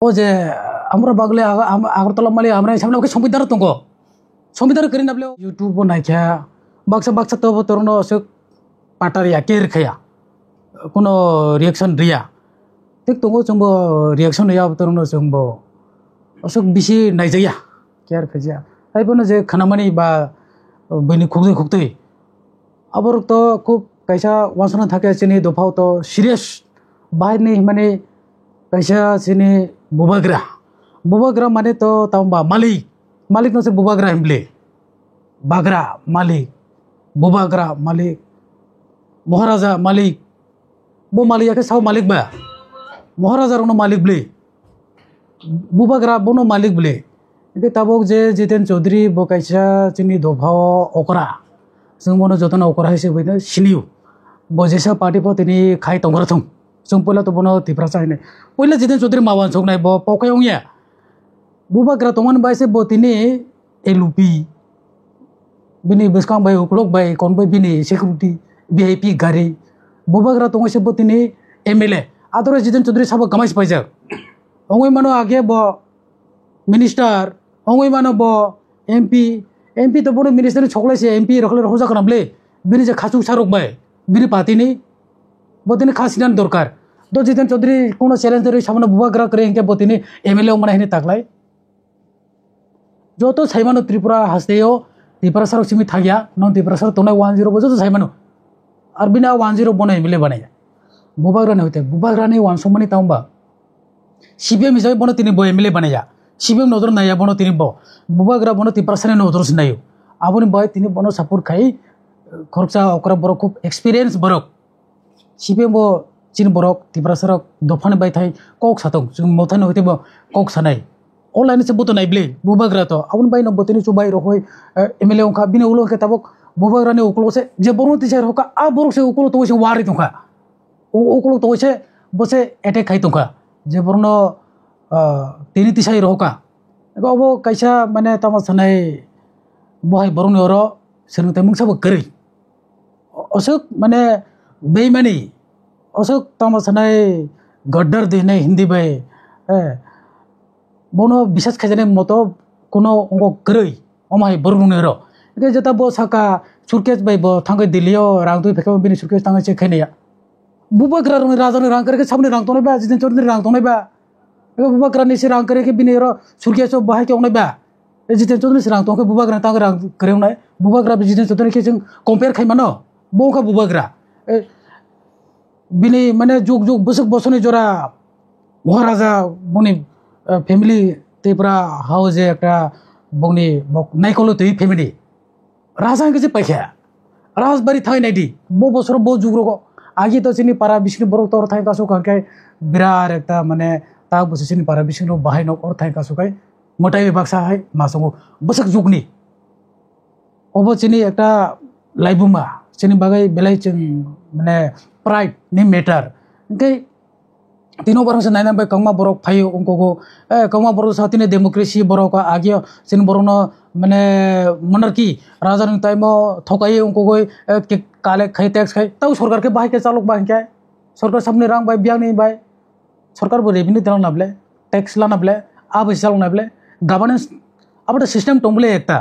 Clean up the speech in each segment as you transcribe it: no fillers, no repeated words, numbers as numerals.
ও যে আমরা বাগলে আগরতলা মালি আমরা সামনে ওকে সংবিধান দङ संविधान करें ना यूट्यूब नायखाया बाक्सा तो तरुण अशोक पाटारिया केर खाया कोनो रिएक्शन रिया ठीक दङ जोंबो रिएक्शन रिया तरुण जोंबो अशोक बिसि नायजाया केर खाया ताइबोनो जे खानामानि बा बैनि खुगदै आबर तो खूब कैसा वासना थाके सिनि दफाव तो सीरियस बाहायनि माने कैसा सिनि बुबाग्रा माने तो तांबा मालिक नसे बुबाग्रा हिमले बाग्रा मालिक बुबाग्रा मालिक महाराजा मालिक बो मालिक के साव मालिक बा महाराजा रोनो मालिक ब्ले बुबाग्रा बोनो मालिक ब्ले इके ताबक जे जितेन चौधरी बो कैसा जोंनि दफाव अकरा जों मनो जतन अकरा हिसाबै सिनिउ बो जेसा पार्टी प तिनि खाइ तंग्रा थं जों पहिला तो बनो तिफ्रासा हैने पहिला जितेन चौधरी मावान सकनाय बो पकायंया बुबाग्रा तंगन बायसे बो तिनि एलुपी बिनि बेसकां बाय उक्लक बाय कोन बाय बिनि सिक्युरिटी वीआईपी गारि बुबाग्रा तंगसे बो तिनि एमएलए आदर जितेन चौधरी साबो गमाइस पाइजा अंगै मानो आगे बो मिनिस्टार अंगै मानो बो एमपी तो बनो मिनिस्टार छकलाइसे एमपी रखले रखजा खालामले बिनि जे खासु सारक बाय बिनि पार्टीनि बो तिनि खासिनान दरकार तो जितेन चौधरी कोनो चैलेंज दरै सामने बुबाग्रा करे इनके बो तिनि एमएलए माने हिने ताकलाय जो तो साइमानो त्रिपुरा हस्तेयो त्रिपुरा सर सिमी थागिया नन त्रिपुरा सर तोनाय 10 बजो तो साइमानो आर बिना 10 बने मिले बनाया बुबाग्रा ने होते बुबाग्रा ने 100 मनी तांबा सीबीएम हिसाबै बनो तिनि बो एमएलए बनाया सीबीएम नजर नाया बनो तिनि बो बुबाग्रा बनो त्रिपुरा सर नजर सिनायो आबोनि बाय तिनि बनो सपोर्ट खाइ खरचा अकरा बरो खूब एक्सपीरियंस बरक सीबीएम बो चिन बरक त्रिपुरा सर दफान बाय थाइ कक सातक जों मथान होते बो कक सानाय ऑनलाइन से बुतो नाइब्ले बुबाग्रा तो आउन बाय न बतिनि चुबाय रखय एमएलए ओंखा बिनि उलो के ताबक बुबाग्रा ने उकलो से जे बरो तिसार होका आ बरो से उकलो तो से वारि तंखा उकलो तो से बसे अटैक खाइ तंखा जे बरनो तिनि तिसाय रहोका अब कैसा माने तमा सनाय बहाय बरनो रो सेनु तमंग सब करै अशोक माने बेईमानी अशोक तमा सनाय गद्दार देने हिंदी बाय बोनो विशेष खाजने मतो कोनो अंगो करै अमाय बरनुने रो के जता बो साका सुरकेस बाय बो थांगे दिल्लीओ रां दुइ फेका बिनि सुरकेस थांगे से खैनाया बुबाग्रा रनि राजानि रां करे के सामने रां तने बा जितेन चौधरी रां तने बा बुबाग्रा नि से रां करे के बिनि रो सुरकेस बाहाय के ओंनाय बा जितेन चौधरी से रां तंके बुबाग्रा तांगे रां करे ओंनाय बुबाग्रा जितेन चौधरी के जों कंपेयर खायमानो बोखा बुबाग्रा बिनि माने जुग बसक बसनि जरा महाराजा बनि फैमिली त्रिपुरा हाउस एक बंगनी नायकलो तै फैमिली राजा के पाइखा राजबारी थाई नाइडी बो बसर बो जुग्रगो आगे तो सिनी पारा बिष्णु बरक तोर थाई कासो काके बिरार एकता माने ता बस सिनी पारा बिष्णु बाहाय न और थाई कासो काय मोटाई बाक्सा है मासंगो बसक जुगनी ओबो सिनी एकता लाइबुमा सिनी बागै बेलाय जों माने प्राइड नि मेटार ओंखाय तीनों बार से नाइन बाय कंगमा बरक फायो उनको को कंगमा बरक साथिने डेमोक्रेसी बरक का आगे सिन बरनो माने मोनार्की राजा नि टाइम थकाई उनको को काले खाई टैक्स खाई तब सरकार के बाहाय के चालक बाहाय के सरकार सामने रां बाय बियां नहीं बाय सरकार बो रेवेन्यू देना नाबले टैक्स ला नाबले आब चालक नाबले गवर्नेंस अब सिस्टम टंबले एकता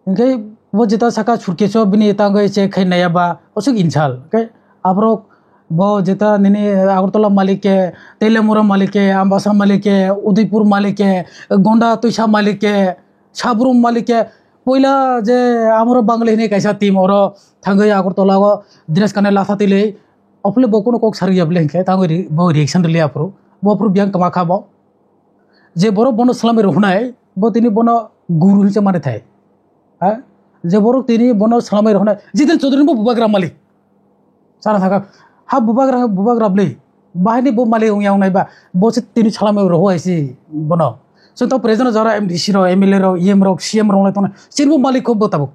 इनके वो जिता सका छुरकेसो बिनि तांगै से खाई नयाबा असुक इंसाल के आब्रक बो जेता निने आगरतला मालिक के तेलेमुरा मालिक के आम्बासा मालिक के उदयपुर मालिक के गोंडा तुषा मालिक के साब्रुम मालिक के पहिला जे आमरो बांगले ने कैसा टीम और थांगै आगरतला को ड्रेस कने लाथातिले अपले बकोनो कोक सारि याबले के थांगै बो रिएक्शन ले आपरो बो प्रू बियां कमा खाबो जे बरो बनो सलामे रहनाय बो तिनि बनो गुरु से माने थाय हा जे बरो तिनि बनो सलामे रहनाय जितेन चौधरी बो बुबाग्रा मालिक सारा थाका हा बुबाग्रा ब्ले बाहायनि बो माले उयाव नायबा बसे तिनि छलामे रहो आइसि बनो सो तो प्रेजेंट जरा एमडीसी रो एमएलए रो ईएम रो सीएम रो तो सिरबो मालिक को बताबो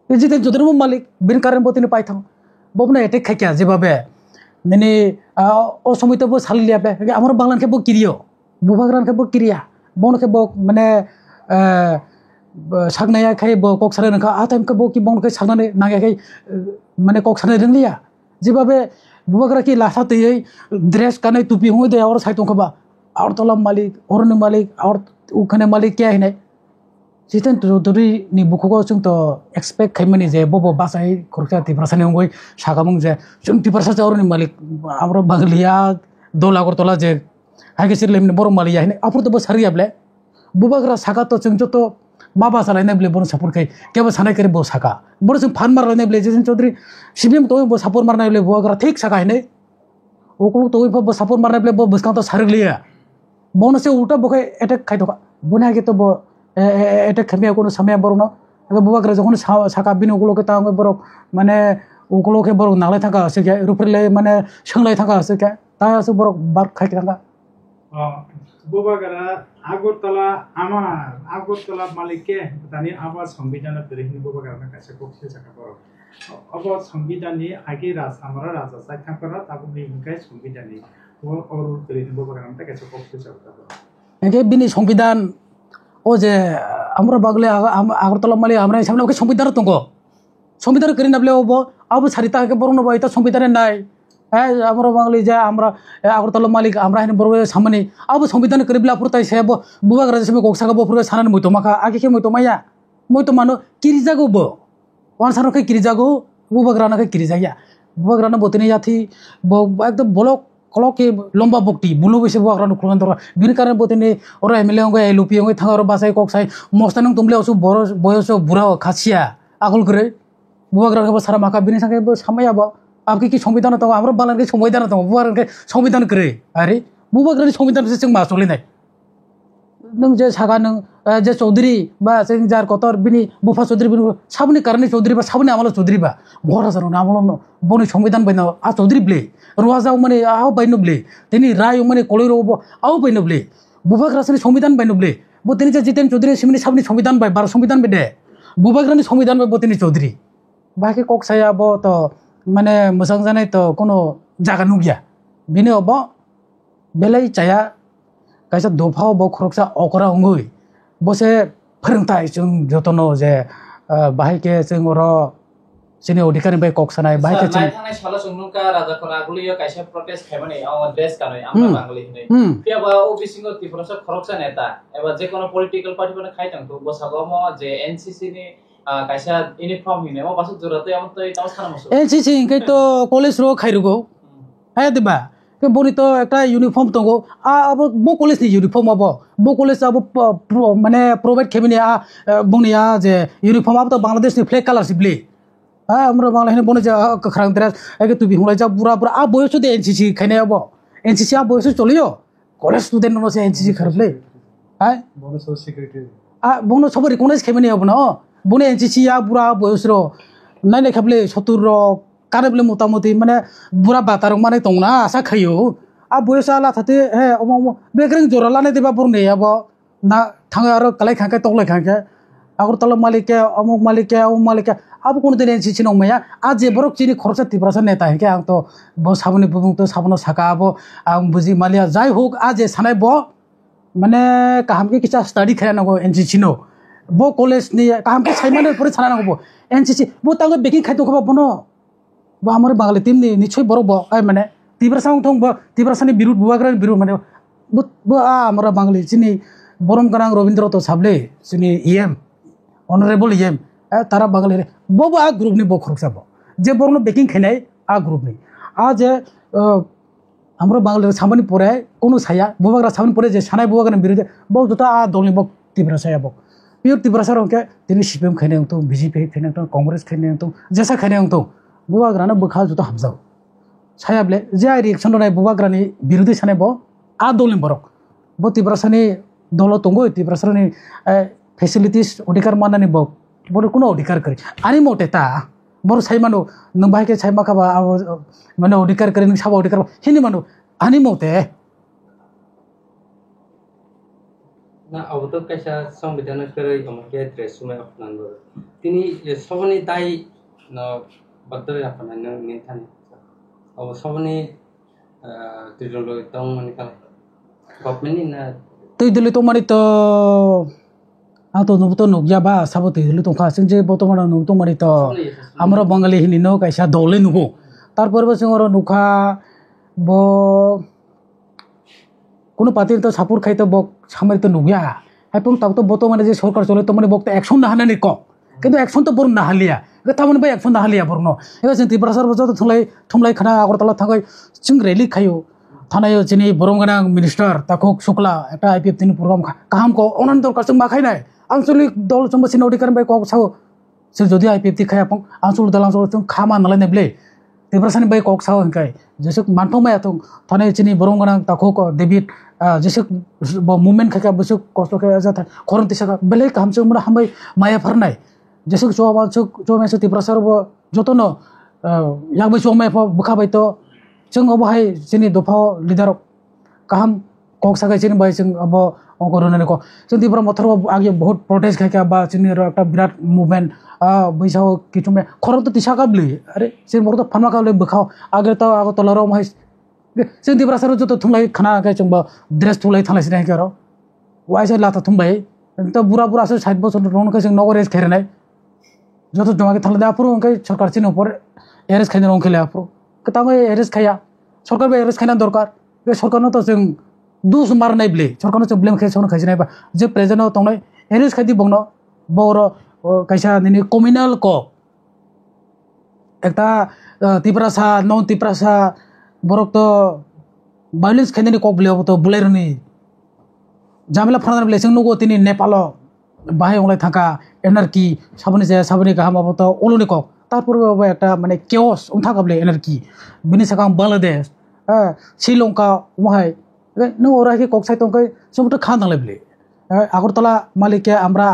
जितेन चौधरी बो मालिक बिन कारण बो तिनि पाइथां बबने अटैक खाइया जेबाबे नेने असमित बो सालिया बे हमर बांगलान के बो किरियो बुबाग्रान के बो किरिया बन के बो माने सागनाया खाय बो कक सारे नखा आ टाइम के बो कि बन के सागनाने नागे खाय माने कक सारे रोंलिया जेबाबे बुबाग्रा की लासा तय ड्रेस काने टुपी हुए दे और साइटों खबा और तोला मालिक और ने मालिक और उखने मालिक क्या है ने जितन चौधरी नि बुखुको जों तो एक्सपेक्ट खाइमानि जे बबो बासाय खरसा तिब्रासानि अंगय सागामुं जे जों तिब्रासा चावरनि मालिक आमरो बागलिया दोलागर तोला जे हाइकेसिर लेमनि बर मालिया है आपुर तो सारियाब्ले बुबाग्रा सागा तो जों तो माबा सालायनाय ब्ले बर सापुर खाय केबो सानाय करे बो सागा बर जों फान मारलायनाय ब्ले जितन चौधरी सिबिम तो बो सापुर मारनाय ब्ले बुबाग्रा ठीक सागा है ओकलो तो बो सापुर मारनाय ब्ले बो बसकां तो सारगलिया बोनसे उल्टा बखे अटैक खाय तो बुना के तो बो अटैक खामिया कोनो समय बरनो बुबाग्रा जखन साका बिनो ओकलो के तांग बर माने ओकलो के बर नालाय थाका से के रुपरले माने सोंलाय थाका से के तायासो बर बार खाय थाका बुबाग्रा আগরতলা আমার আগরতলা মালিককে তানি আবার সংবিধানের তরিহিনি বুবাগ্রার কাছে পক্ষে থাকা বড় অব সংবিধানী আগে আমরা রাজা সাই থাকরা তাবুনি ইনকাই সংবিধানী और তরিহিনি বুবাগ্রার কাছে পক্ষে থাকা একে বিনি সংবিধান ও যে আমরা বাগলে আগরতলা মালি আমরা সামনে ওকে সংবিধান দङ সংবিধান করি নাবলে ওব আবু সারিতা কে বরনো বইতা সংবিধানে নাই আমরা বাঙালি যে আমরা আগরতলা মালিক আমরা হেন বড় সামনে আবু সংবিধান করিবলা পুরতাই সেব বুবাগ্রা যে সময় গকসাগা বপুর সানান মইতো মাখা আগে কে মইতো মাইয়া মইতো মানো কিরিজাগো ব ওয়ান সানকে কিরিজাগো বুবাগ্রা নাকে কিরিজাইয়া বুবাগ্রা না বতিনি জাতি একদম বলক কলকে লম্বা বকটি বুলো বসে বুবাগ্রা নুখলন দর বিন কারণ বতিনি ওরা এমএলএ অঙ্গ এলুপি অঙ্গ থাঙ্গা ওরা বাসাই ককসাই মস্তানং তুমলে অসু বড় বয়স বুড়া খাসিয়া আগল করে বুবাগ্রা কে সারা মাখা বিনি সাকে সামাইয়াবো आपके की संविधान दङ हाम्रो बालन के संविधान दङ बुबाग्रा के संविधान करे अरे बुबाग्रा नि संविधान से जों मासलिनाय नों जे सागा नों जे चौधरी बा जों जार कतर बिनि बुफा चौधरी बिनि साबनि कारनि चौधरी बा साबनि आमल चौधरी बा महाराजानो नामल बनि संविधान बायना आ चौधरी ब्ले रुवाजाव माने आव बायनो ब्ले तिनि राय माने कलैरो आव बायनो ब्ले बुबाग्रा से संविधान बायनो ब्ले बो तिनि जे जितेन चौधरी सिमनि साबनि संविधान बाय बार संविधान बे दे बुबाग्रा नि संविधान बे बतिनि चौधरी बाकी ककसाया बो तो माने मोजां जानाय तो कोनो जागा नुगिया बिनि अब बेलाय चाया कायसा दफाव ब खरकसा अकरा अंगै बसे फोरोंथाय जों जतनो जे बाहाय के जों र सिनि अधिकार बाय ककसानाय बाहाय के जों थांनाय साला संनुका राजा खरा आगुलियो कायसा प्रोटेस्ट खायमाने आ ड्रेस गानै आमरा बांगलि हिनै केबा ओबिसिंग तिफ्रसा खरकसा नेता एबा जे कोनो पॉलिटिकल पार्टी बने खाय थांतो बसागम जे एनसीसी नि कायसा यूनिफॉर्म हिनै मा बासु जरते आम तो इताव सानामसो एनसीसी इनके तो कॉलेज रो खायरुगो है दिबा के बनि तो एकटा यूनिफॉर्म दङो आ अब बो कॉलेज नि यूनिफॉर्म अब बो कॉलेज अब माने प्रोवाइड खेमिनि आ बुंनिया जे यूनिफॉर्म अब तो बांग्लादेश नि फ्लैग कलर सिबले আমরা বাংলা হেনে বনে যা খরাং দ্রাস একে তুই বিহুলাই যা পুরা পুরা আ বয়স দে এনসিসি খাইনে আবো এনসিসি আ বয়স চলিও কলেজ স্টুডেন্ট নো সে এনসিসি খারবলে হ্যাঁ বনস সেক্রেটারি বনো সব রিকগনাইজ খেমেনি আবো না বনে এনসিসি আ পুরা বয়স র নাই নাই খাবলে 70 র কারেবলে মোটামুটি মানে পুরা বাতার মানে দং না আশা খাইও আ বয়স আলা থাতে হে অম বেগ্রিং জরা লানে দেবা বরনে আবো না থাঙ্গা আর কালাই খাকে তকলাই খাকে আগরতলা মালিকে অমুক মালিকে অমুক মালিকে अब कोनो दिन एनसीसी नं मैया आज जे बरक चिनि खरसा तिब्रासा नेता है के आं तो ब साबनि बुबुं तो साबनो साका अब आं बुजि मालिया जाय होक आज जे सानाय ब माने काहाम के किसा स्टडी खाया नगो एनसीसी नो ब कॉलेज नि काहाम के साइमाने परे साना नगो एनसीसी ब तांग बेकि खायतो खबा बनो ब हमर बांगाली टीम नि निश्चय बरो ब आय माने तिब्रासा थं ब तिब्रासानि बिरुद बुवाग्रानि बिरुद माने ब आ हमर बांगाली चिनि बरम गरां रविन्द्र तो साबले चिनि ईएम ऑनरेबल ईएम तारा बांगाली बबो आ ग्रुप नि बखरक सब जे बरनो बेकिंग खैनाय आ ग्रुप नि आ जे हमरो बांगाली सामनि परे कोनो साया बुबाग्रा सामनि परे जे सानाय बुबाग्रा बिरुदे ब जता आ दलनि बक तिब्रासाया बक पियर तिब्रासा रंके दिनि सीपीएम खैनाय तो बीजेपी खैनाय तो कांग्रेस खैनाय तो जेसा खैनाय तो बुबाग्राना बखा जता हाबजाव सायाब्ले जे रिएक्शन नाय बुबाग्रानि बिरुदे सानाय ब आ दलनि बरक ब तिब्रासानि दल तंगो तिब्रासानि फैसिलिटीज अधिकार माननानि बक बड़ कोनो अधिकार करे आनी मोटे ता बर साइमानो न बायके साइमा खाबा माने अधिकार करे न साबा अधिकार हिनि मानो आनी मोटे ना अब तो कैसा संविधान करे हम के ड्रेस में अपनान बर तिनी सबनि दाई न बद्दर अपनान निथान अब सबनि तिजलो तंग माने का गभर्नमेन्ट नि ना तैदले तो माने तो आं तो नुबतो नुगिया बा साबो तैदले तो खासिन जे बर्तमान नुबतो माने तो हमरा बंगाली हिनि न कैसा दले नुगो তারপরে বসে ওর নুখা ব কোনো পাতিল তো সাপুর খাইতে বক সামনে তো নুগিয়া এবং তাও তো বর্তমানে যে সরকার চলে তো মানে বক্ত অ্যাকশন না হানানি ক কিন্তু অ্যাকশন তো বরুণ না হালিয়া তারমানে ভাই অ্যাকশন না হালিয়া বরুণ এবার जों ত্রিপুরাসার বছর থুমলাই খানা আগরতলা থাকাই जों রেলি খাইও থানায় চিনি বরং গোনাं মিনিস্টার তাকক শুক্লা একটা আইপিএফ তিনি প্রোগ্রাম কাহাম ক অনান দরকার जों মাখাই নাই আঞ্চলিক দল जों বসিন অধিকার বাই কক সাও जों যদি আইপিএফ তি খায়া পং আঞ্চলিক দল আঞ্চলিক जों খামা নালাই নেবলে ত্রিপুরাসানি বাই কক সাও হংকাই যেসক মানথমায়া তো থানায় চিনি বরং গোনাं তাকক দেবিত যেসক মুভमेंट खाया बसक कষ্ট खाया जाता खरन तिसाका बेले काम जों मन हामबाय माया फरनाय जेसक जो मेसे त्रिपुरासार जतन यागबाय जो माया बुखाबाय तो जों अबहाय जोंनि दफा लिडार काहाम कक सागाय जों बाय जों अब अंकरनानै क जों त्रिपुरा मथर आगे बहुत प्रोटेस्ट खाया बा जोंनि একটা বিরাট মুভमेंट बैसाव किटुमे खरन तो तिसाका ब्ले अरे जों मरतो फानमा काले बुखाव आगे तो आगतलाराव माय जों त्रिपुरासार जत थुंलाय खाना गाय जों ड्रेस थुंलाय थांलाय सिनाय केरो वाइसे लाता थुंबाय तो बुरा बुरा से 60 বছর रनखै जों नगरेज खेरनाय जत जमाके थांलाय आपुर अंकै सरकार सिन ऊपर एरेस खायनो अंखैले आपुर कताङै एरेस खाया सरकार बे एरेस खायना दरकार बे सरकारनो तो जों दुस मारनाय ब्ले सरकारनो जों ब्लेम खायसोनो खायसिनाय बा जे प्रेजेन्टआव तंनाय एरेस खायदि बंनो बर कायसा निनि कम्युनाल क एकटा ত্রিপুরাসা नन ত্রিপুরাসা बरक तो भायोलेंस खायनायनि कक ब्लेयाव तो बुलायरनि झामेला फरानाय ब्ले जों नगो तिनि नेपाल बाहाय अंलाय थाका एनार्की साबनि जाया साबनि गाहाम अब तो ओलुनि कक तारपर একটা মানে কেওস उनथाका ब्ले एनार्की बिनि साका बांलादेश श्रीलंका वहाय नो ओराके कक साइतंकै सबथ खानालाय ब्ले আগরতলা মালিকে আমরা